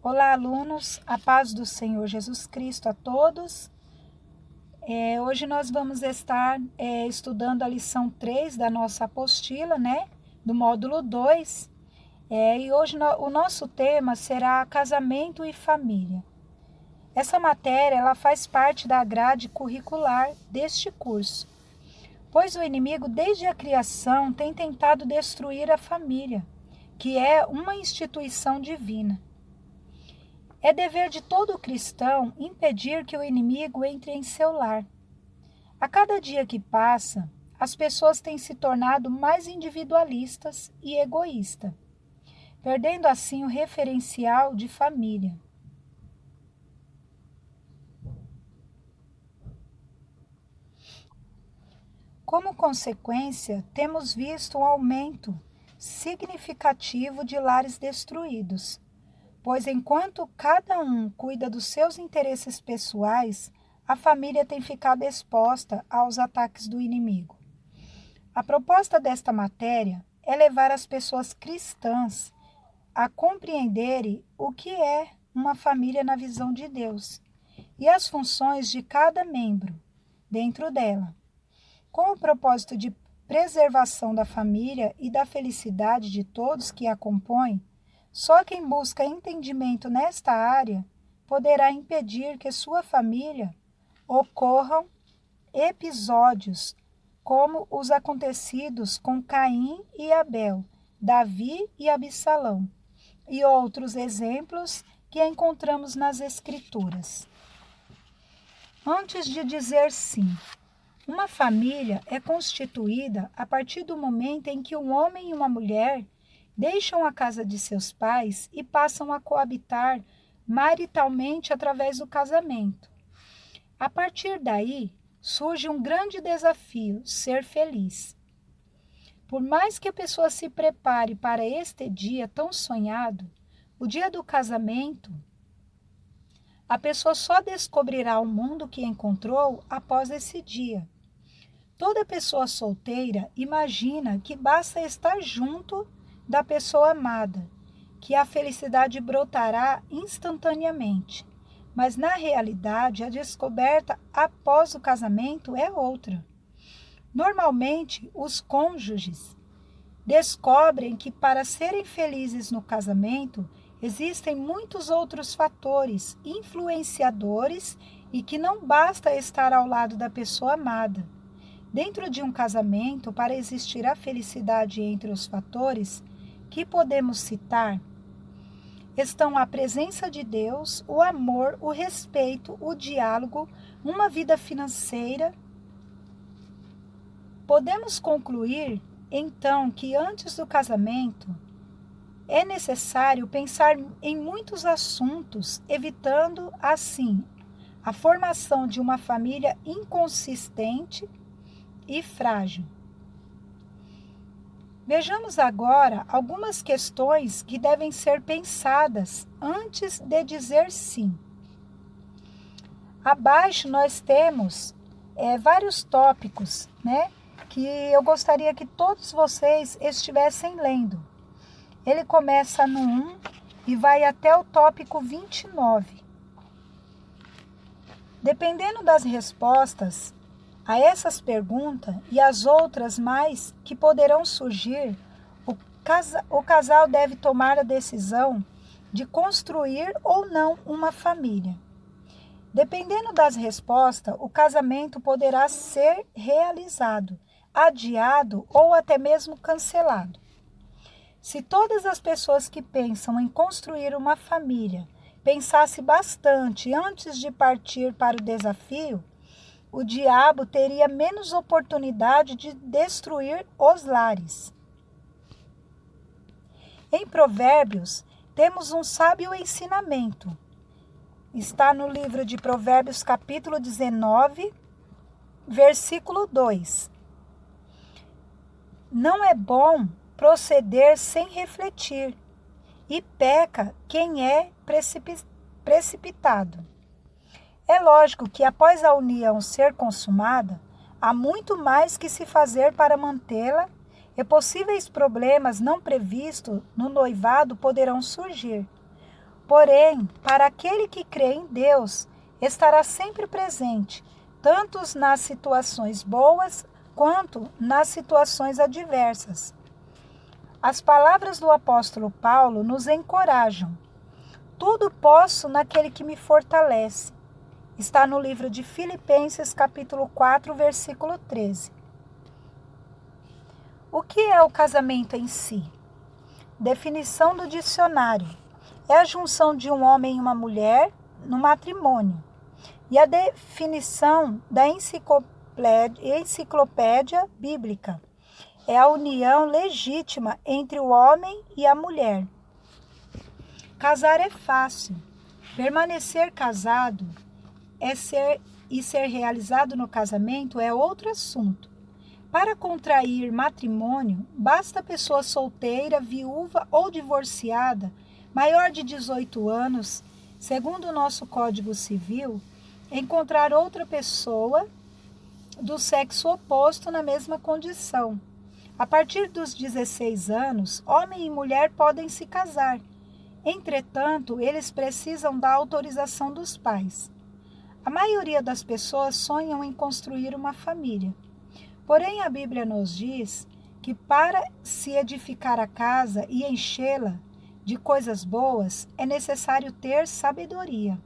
Olá, alunos, a paz do Senhor Jesus Cristo a todos. Hoje nós vamos estar estudando a lição 3 da nossa apostila, do módulo 2. E hoje o nosso tema será casamento e família. Essa matéria ela faz parte da grade curricular deste curso, pois o inimigo desde a criação tem tentado destruir a família, que é uma instituição divina. É dever de todo cristão impedir que o inimigo entre em seu lar. A cada dia que passa, as pessoas têm se tornado mais individualistas e egoístas, perdendo assim o referencial de família. Como consequência, temos visto um aumento significativo de lares destruídos, pois enquanto cada um cuida dos seus interesses pessoais, a família tem ficado exposta aos ataques do inimigo. A proposta desta matéria é levar as pessoas cristãs a compreenderem o que é uma família na visão de Deus e as funções de cada membro dentro dela, com o propósito de preservação da família e da felicidade de todos que a compõem. Só quem busca entendimento nesta área poderá impedir que sua família ocorram episódios como os acontecidos com Caim e Abel, Davi e Absalão, e outros exemplos que encontramos nas Escrituras. Antes de dizer sim, uma família é constituída a partir do momento em que um homem e uma mulher deixam a casa de seus pais e passam a coabitar maritalmente através do casamento. A partir daí, surge um grande desafio: ser feliz. Por mais que a pessoa se prepare para este dia tão sonhado, o dia do casamento, a pessoa só descobrirá o mundo que encontrou após esse dia. Toda pessoa solteira imagina que basta estar junto da pessoa amada, que a felicidade brotará instantaneamente. Mas, na realidade, a descoberta após o casamento é outra. Normalmente, os cônjuges descobrem que, para serem felizes no casamento, existem muitos outros fatores influenciadores e que não basta estar ao lado da pessoa amada. Dentro de um casamento, para existir a felicidade entre os fatores que podemos citar, estão a presença de Deus, o amor, o respeito, o diálogo, uma vida financeira. Podemos concluir, então, que antes do casamento é necessário pensar em muitos assuntos, evitando, assim, a formação de uma família inconsistente e frágil. Vejamos agora algumas questões que devem ser pensadas antes de dizer sim. Abaixo nós temos vários tópicos, que eu gostaria que todos vocês estivessem lendo. Ele começa no 1 e vai até o tópico 29. Dependendo das respostas a essas perguntas e as outras mais que poderão surgir, o casal deve tomar a decisão de construir ou não uma família. Dependendo das respostas, o casamento poderá ser realizado, adiado ou até mesmo cancelado. Se todas as pessoas que pensam em construir uma família pensassem bastante antes de partir para o desafio, o diabo teria menos oportunidade de destruir os lares. Em Provérbios, temos um sábio ensinamento. Está no livro de Provérbios, capítulo 19, versículo 2. Não é bom proceder sem refletir, e peca quem é precipitado. É lógico que após a união ser consumada, há muito mais que se fazer para mantê-la e possíveis problemas não previstos no noivado poderão surgir. Porém, para aquele que crê em Deus, estará sempre presente, tanto nas situações boas quanto nas situações adversas. As palavras do apóstolo Paulo nos encorajam. Tudo posso naquele que me fortalece. Está no livro de Filipenses, capítulo 4, versículo 13. O que é o casamento em si? Definição do dicionário. É a junção de um homem e uma mulher no matrimônio. E a definição da enciclopédia bíblica é a união legítima entre o homem e a mulher. Casar é fácil. Permanecer casado ser realizado no casamento é outro assunto. Para contrair matrimônio, basta a pessoa solteira, viúva ou divorciada, maior de 18 anos, segundo o nosso Código Civil, encontrar outra pessoa do sexo oposto na mesma condição. A partir dos 16 anos, homem e mulher podem se casar. Entretanto, eles precisam da autorização dos pais. A maioria das pessoas sonham em construir uma família. Porém, a Bíblia nos diz que para se edificar a casa e enchê-la de coisas boas, é necessário ter sabedoria.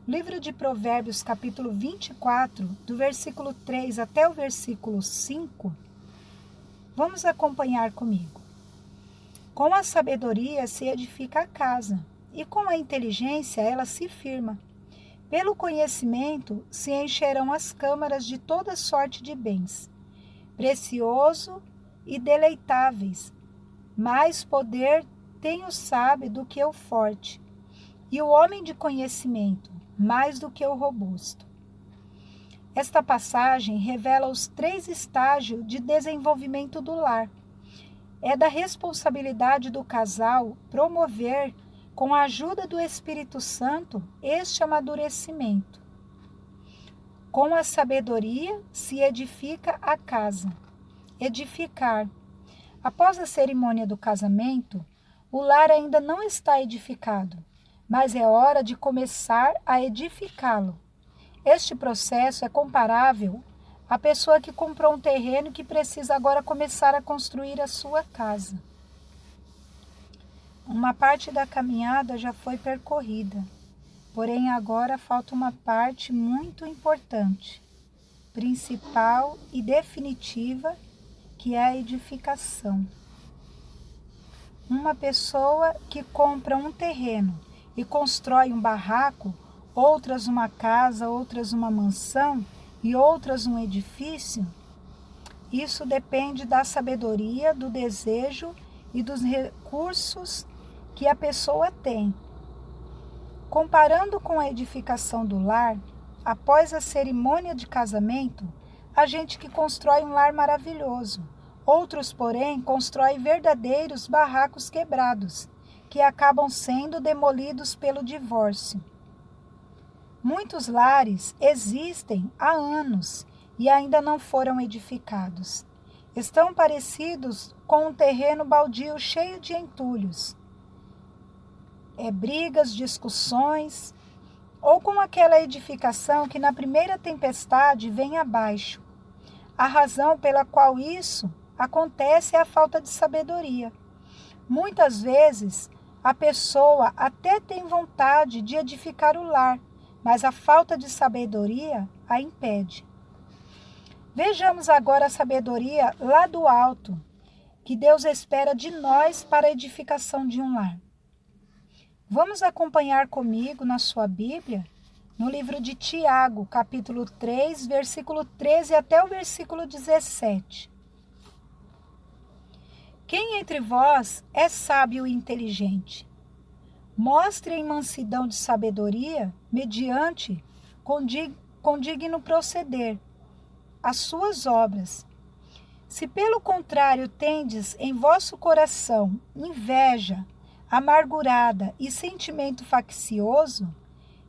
Livro de Provérbios, capítulo 24, do versículo 3 até o versículo 5, vamos acompanhar comigo. Com a sabedoria se edifica a casa, e com a inteligência ela se firma. Pelo conhecimento se encherão as câmaras de toda sorte de bens, precioso e deleitáveis. Mais poder tem o sábio do que o forte, e o homem de conhecimento, mais do que o robusto. Esta passagem revela os 3 estágios de desenvolvimento do lar. É da responsabilidade do casal promover, com a ajuda do Espírito Santo, este amadurecimento. Com a sabedoria se edifica a casa. Edificar. Após a cerimônia do casamento, o lar ainda não está edificado, mas é hora de começar a edificá-lo. Este processo é comparável à pessoa que comprou um terreno e que precisa agora começar a construir a sua casa. Uma parte da caminhada já foi percorrida, porém agora falta uma parte muito importante, principal e definitiva, que é a edificação. Uma pessoa que compra um terreno e constrói um barraco, outras uma casa, outras uma mansão e outras um edifício, isso depende da sabedoria, do desejo e dos recursos que a pessoa tem. Comparando com a edificação do lar, após a cerimônia de casamento, há gente que constrói um lar maravilhoso. Outros, porém, constroem verdadeiros barracos quebrados, que acabam sendo demolidos pelo divórcio. Muitos lares existem há anos e ainda não foram edificados. Estão parecidos com um terreno baldio cheio de entulhos. Brigas, discussões, ou com aquela edificação que na primeira tempestade vem abaixo. A razão pela qual isso acontece é a falta de sabedoria. Muitas vezes, a pessoa até tem vontade de edificar o lar, mas a falta de sabedoria a impede. Vejamos agora a sabedoria lá do alto, que Deus espera de nós para a edificação de um lar. Vamos acompanhar comigo na sua Bíblia, no livro de Tiago, capítulo 3, versículo 13 até o versículo 17. Quem entre vós é sábio e inteligente? Mostre em mansidão de sabedoria, mediante com digno proceder, as suas obras. Se pelo contrário tendes em vosso coração inveja, amargurada e sentimento faccioso,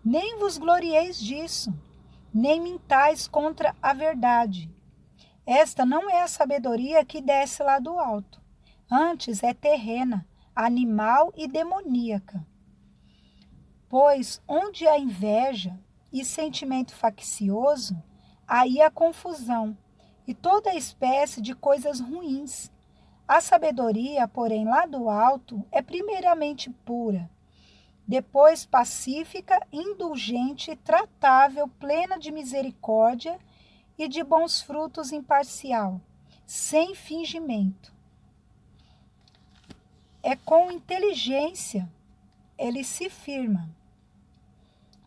nem vos glorieis disso, nem mintais contra a verdade. Esta não é a sabedoria que desce lá do alto, antes é terrena, animal e demoníaca. Pois onde há inveja e sentimento faccioso, aí há confusão e toda espécie de coisas ruins. A sabedoria, porém, lá do alto, é primeiramente pura, depois pacífica, indulgente, tratável, plena de misericórdia e de bons frutos, imparcial, sem fingimento. É com inteligência ele se firma.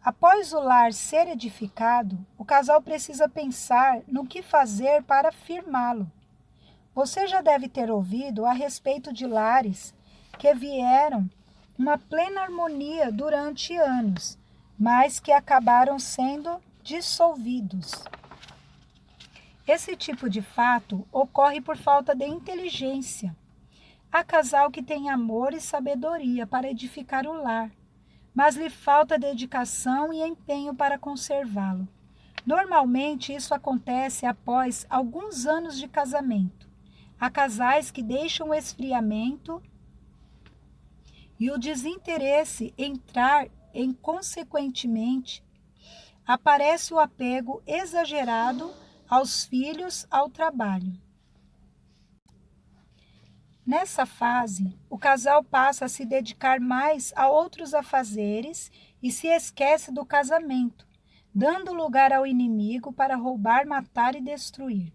Após o lar ser edificado, o casal precisa pensar no que fazer para firmá-lo. Você já deve ter ouvido a respeito de lares que vieram uma plena harmonia durante anos, mas que acabaram sendo dissolvidos. Esse tipo de fato ocorre por falta de inteligência. Há casal que tem amor e sabedoria para edificar o lar, mas lhe falta dedicação e empenho para conservá-lo. Normalmente, isso acontece após alguns anos de casamento. Há casais que deixam o esfriamento e o desinteresse entrar em, consequentemente, aparece o apego exagerado aos filhos, ao trabalho. Nessa fase, o casal passa a se dedicar mais a outros afazeres e se esquece do casamento, dando lugar ao inimigo para roubar, matar e destruir.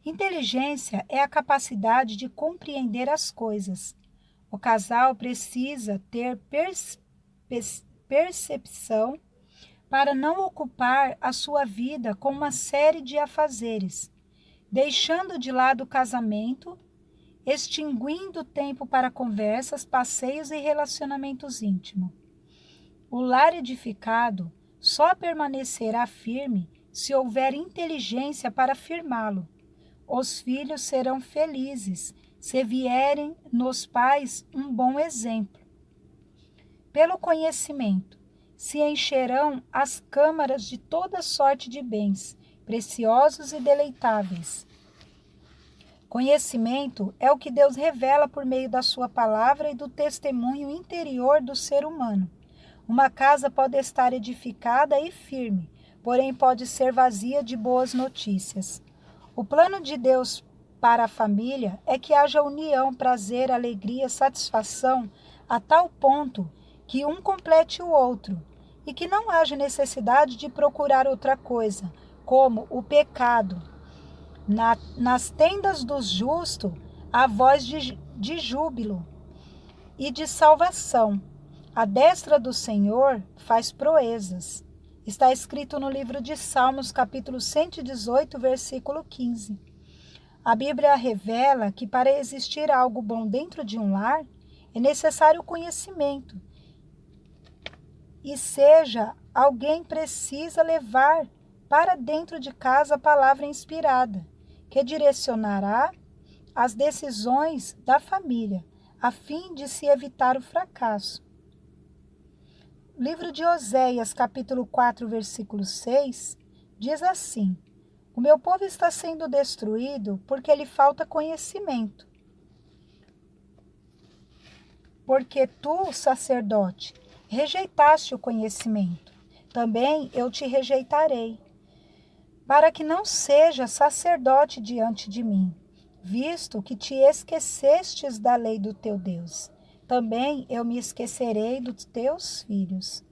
Inteligência é a capacidade de compreender as coisas. O casal precisa ter percepção para não ocupar a sua vida com uma série de afazeres, deixando de lado o casamento, extinguindo tempo para conversas, passeios e relacionamentos íntimos. O lar edificado só permanecerá firme se houver inteligência para firmá-lo. Os filhos serão felizes se vierem nos pais um bom exemplo. Pelo conhecimento, se encherão as câmaras de toda sorte de bens, preciosos e deleitáveis. Conhecimento é o que Deus revela por meio da sua palavra e do testemunho interior do ser humano. Uma casa pode estar edificada e firme, porém pode ser vazia de boas notícias. O plano de Deus para a família é que haja união, prazer, alegria, satisfação, a tal ponto que um complete o outro, e que não haja necessidade de procurar outra coisa, como o pecado. Nas tendas dos justos há voz de júbilo e de salvação. A destra do Senhor faz proezas. Está escrito no livro de Salmos, capítulo 118, versículo 15. A Bíblia revela que para existir algo bom dentro de um lar, é necessário conhecimento. E seja, alguém precisa levar para dentro de casa a palavra inspirada, que direcionará as decisões da família, a fim de se evitar o fracasso. Livro de Oséias, capítulo 4, versículo 6, diz assim: O meu povo está sendo destruído porque lhe falta conhecimento. Porque tu, sacerdote, rejeitaste o conhecimento, também eu te rejeitarei, para que não sejas sacerdote diante de mim, visto que te esquecestes da lei do teu Deus. Também eu me esquecerei dos teus filhos.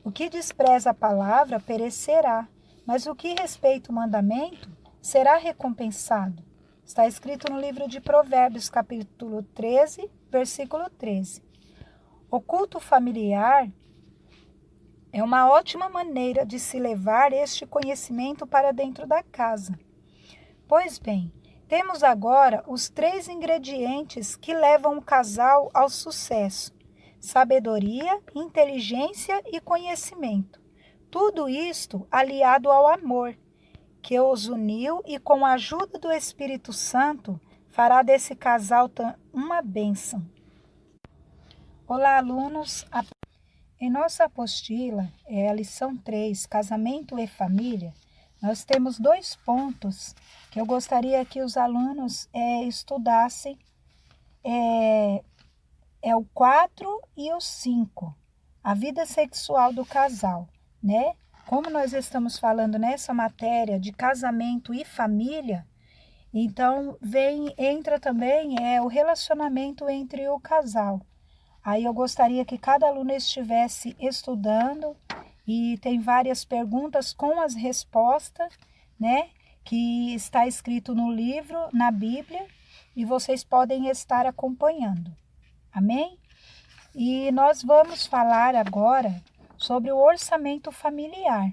O que despreza a palavra perecerá, mas o que respeita o mandamento será recompensado. Está escrito no livro de Provérbios, capítulo 13, versículo 13. O culto familiar é uma ótima maneira de se levar este conhecimento para dentro da casa. Pois bem, temos agora os 3 ingredientes que levam o casal ao sucesso: sabedoria, inteligência e conhecimento. Tudo isto aliado ao amor, que os uniu e com a ajuda do Espírito Santo fará desse casal uma bênção. Olá, alunos! Em nossa apostila, a lição 3, Casamento e Família, nós temos 2 pontos que eu gostaria que os alunos estudassem, é o 4 e o 5. a vida sexual do casal, né? Como nós estamos falando nessa matéria de casamento e família, então entra também o relacionamento entre o casal. Aí eu gostaria que cada aluno estivesse estudando e tem várias perguntas com as respostas, né? Que está escrito no livro, na Bíblia, e vocês podem estar acompanhando. Amém? E nós vamos falar agora sobre o orçamento familiar.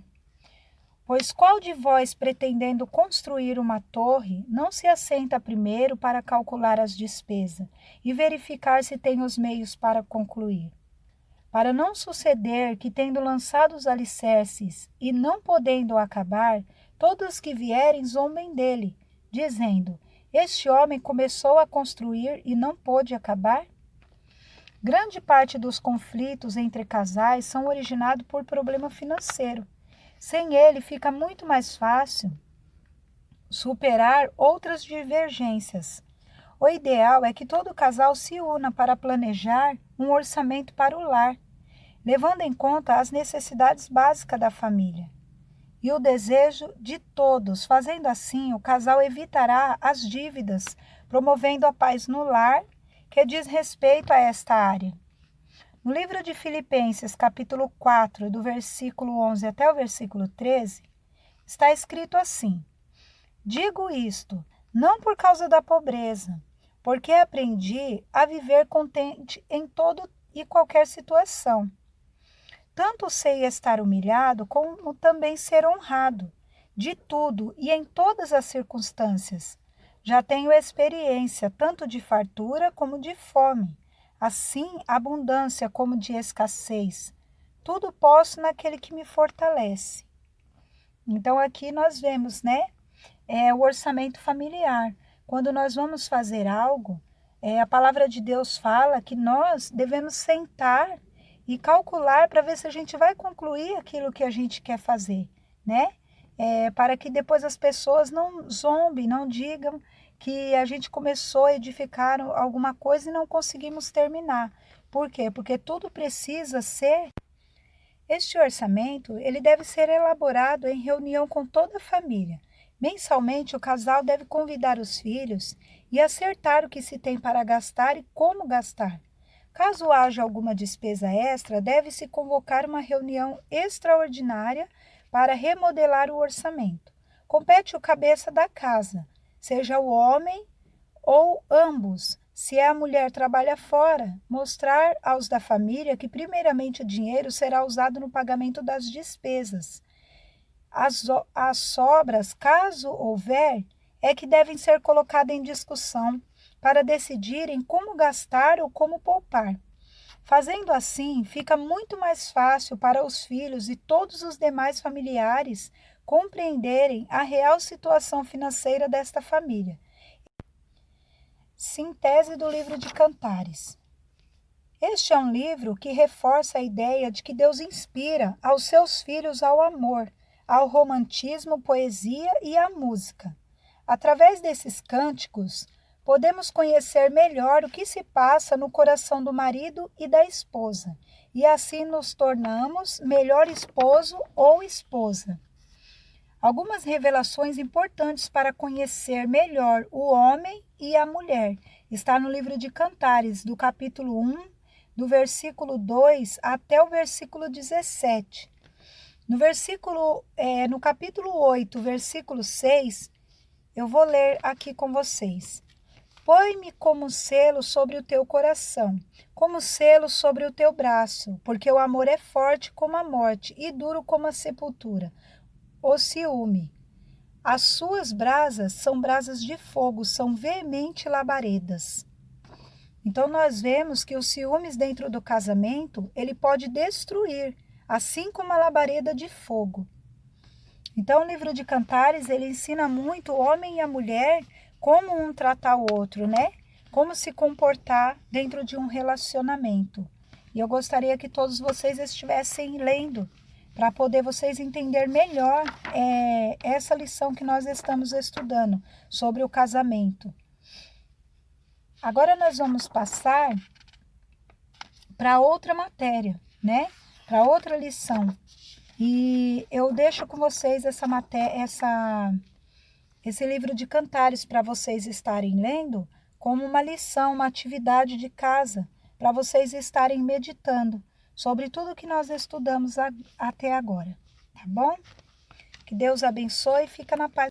Pois qual de vós, pretendendo construir uma torre, não se assenta primeiro para calcular as despesas e verificar se tem os meios para concluir? Para não suceder que, tendo lançado os alicerces e não podendo acabar, todos que vierem zombem dele, dizendo: este homem começou a construir e não pôde acabar? Grande parte dos conflitos entre casais são originados por problema financeiro. Sem ele, fica muito mais fácil superar outras divergências. O ideal é que todo casal se una para planejar um orçamento para o lar, levando em conta as necessidades básicas da família e o desejo de todos. Fazendo assim, o casal evitará as dívidas, promovendo a paz no lar, que diz respeito a esta área. No livro de Filipenses, capítulo 4, do versículo 11 até o versículo 13, está escrito assim: digo isto, não por causa da pobreza, porque aprendi a viver contente em toda e qualquer situação. Tanto sei estar humilhado, como também ser honrado, de tudo e em todas as circunstâncias. Já tenho experiência tanto de fartura como de fome, assim abundância como de escassez. Tudo posso naquele que me fortalece. Então aqui nós vemos, né? O orçamento familiar. Quando nós vamos fazer algo, a palavra de Deus fala que nós devemos sentar e calcular para ver se a gente vai concluir aquilo que a gente quer fazer, né? Para que depois as pessoas não zombem, não digam que a gente começou a edificar alguma coisa e não conseguimos terminar. Por quê? Porque tudo precisa ser... Este orçamento, ele deve ser elaborado em reunião com toda a família. Mensalmente, o casal deve convidar os filhos e acertar o que se tem para gastar e como gastar. Caso haja alguma despesa extra, deve-se convocar uma reunião extraordinária para remodelar o orçamento. Compete o cabeça da casa, seja o homem ou ambos. Se a mulher trabalha fora, mostrar aos da família que primeiramente o dinheiro será usado no pagamento das despesas. As sobras, caso houver, é que devem ser colocadas em discussão para decidirem como gastar ou como poupar. Fazendo assim, fica muito mais fácil para os filhos e todos os demais familiares compreenderem a real situação financeira desta família. Síntese do livro de Cantares. Este é um livro que reforça a ideia de que Deus inspira aos seus filhos ao amor, ao romantismo, poesia e à música. Através desses cânticos, podemos conhecer melhor o que se passa no coração do marido e da esposa, e assim nos tornamos melhor esposo ou esposa. Algumas revelações importantes para conhecer melhor o homem e a mulher está no livro de Cantares, do capítulo 1, do versículo 2 até o versículo 17. No capítulo 8, versículo 6, eu vou ler aqui com vocês. Põe-me como selo sobre o teu coração, como selo sobre o teu braço, porque o amor é forte como a morte e duro como a sepultura. O ciúme. As suas brasas são brasas de fogo, são veemente labaredas. Então nós vemos que os ciúmes dentro do casamento, ele pode destruir, assim como a labareda de fogo. Então o livro de Cantares, ele ensina muito o homem e a mulher como um tratar o outro, né? Como se comportar dentro de um relacionamento. E eu gostaria que todos vocês estivessem lendo, para poder vocês entender melhor essa lição que nós estamos estudando sobre o casamento. Agora nós vamos passar para outra matéria, né? para outra lição. E eu deixo com vocês esse livro de Cantares para vocês estarem lendo como uma lição, uma atividade de casa, para vocês estarem meditando sobre tudo que nós estudamos até agora, tá bom? Que Deus abençoe e fica na paz.